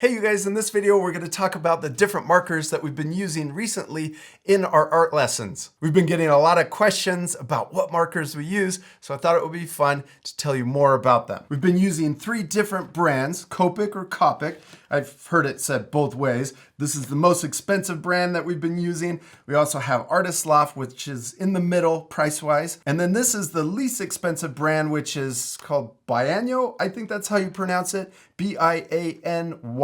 Hey you guys, in this video we're going to talk about the different markers that we've been using recently in our art lessons. We've been getting a lot of questions about what markers we use, so I thought it would be fun to tell you more about them. We've been using 3 different brands, Copic or Copic. I've heard it said both ways. This is the most expensive brand that we've been using. We also have Artist Loft, which is in the middle price-wise. And then this is the least expensive brand, which is called Bianyo. I think that's how you pronounce it. B-I-A-N-Y-O.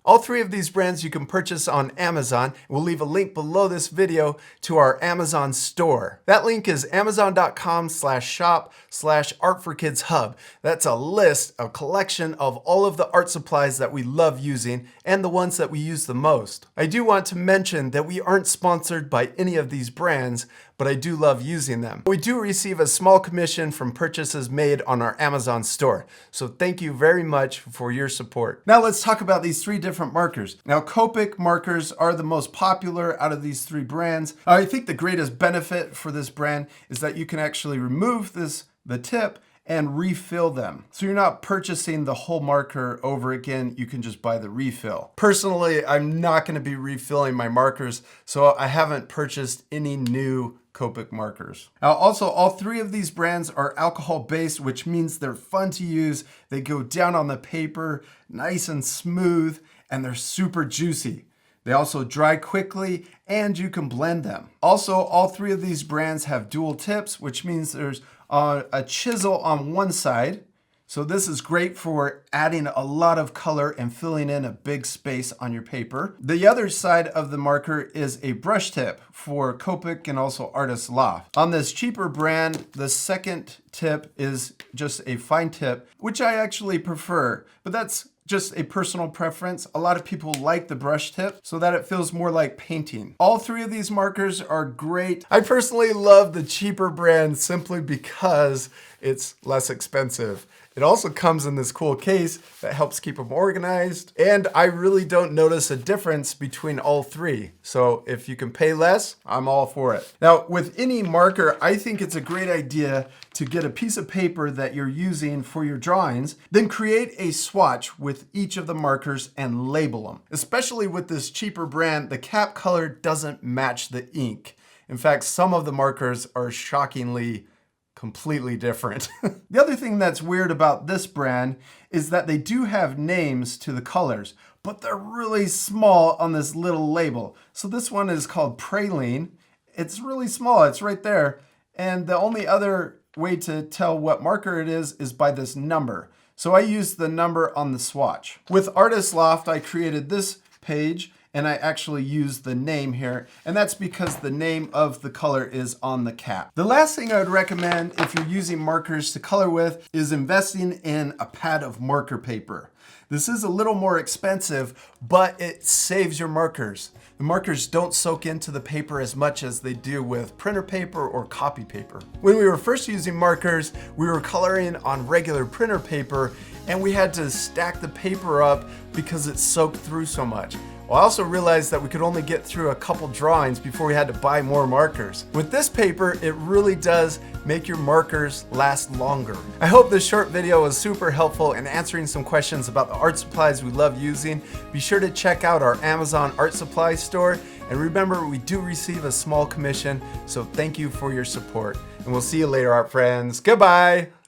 All 3 of these brands you can purchase on Amazon. We'll leave a link below this video to our Amazon store. That link is amazon.com/shop/artforkidshub. That's a list, a collection of all of the art supplies that we love using and the ones that we use the most. I do want to mention that we aren't sponsored by any of these brands, but I do love using them. We do receive a small commission from purchases made on our Amazon store. So thank you very much for your support. Now let's talk about these 3 different markers. Now Copic markers are the most popular out of these 3 brands. I think the greatest benefit for this brand is that you can actually remove the tip and refill them. So you're not purchasing the whole marker over again, you can just buy the refill. Personally, I'm not gonna be refilling my markers, so I haven't purchased any new Copic markers. Now also, all 3 of these brands are alcohol-based, which means they're fun to use. They go down on the paper, nice and smooth, and they're super juicy. They also dry quickly and you can blend them. Also, all 3 of these brands have dual tips, which means there's a chisel on one side. So this is great for adding a lot of color and filling in a big space on your paper. The other side of the marker is a brush tip for Copic and also Artist Loft. On this cheaper brand, the second tip is just a fine tip, which I actually prefer, but that's just a personal preference. A lot of people like the brush tip so that it feels more like painting. All 3 of these markers are great. I personally love the cheaper brand simply because it's less expensive. It also comes in this cool case that helps keep them organized. And I really don't notice a difference between all 3. So if you can pay less, I'm all for it. Now with any marker, I think it's a great idea to get a piece of paper that you're using for your drawings, then create a swatch with each of the markers and label them. Especially with this cheaper brand, the cap color doesn't match the ink. In fact, some of the markers are shockingly completely different. The other thing that's weird about this brand is that they do have names to the colors, but they're really small on this little label. So this one is called Praline. It's really small, it's right there. And the only other way to tell what marker it is by this number. So I used the number on the swatch. With Artist Loft, I created this page and I actually used the name here, and that's because the name of the color is on the cap. The last thing I would recommend if you're using markers to color with is investing in a pad of marker paper. This is a little more expensive, but it saves your markers. The markers don't soak into the paper as much as they do with printer paper or copy paper. When we were first using markers, we were coloring on regular printer paper and we had to stack the paper up because it soaked through so much. Well, I also realized that we could only get through a couple drawings before we had to buy more markers. With this paper, it really does make your markers last longer. I hope this short video was super helpful in answering some questions about the art supplies we love using. Be sure to check out our Amazon art supply store. And remember, we do receive a small commission, so thank you for your support. And we'll see you later, art friends. Goodbye.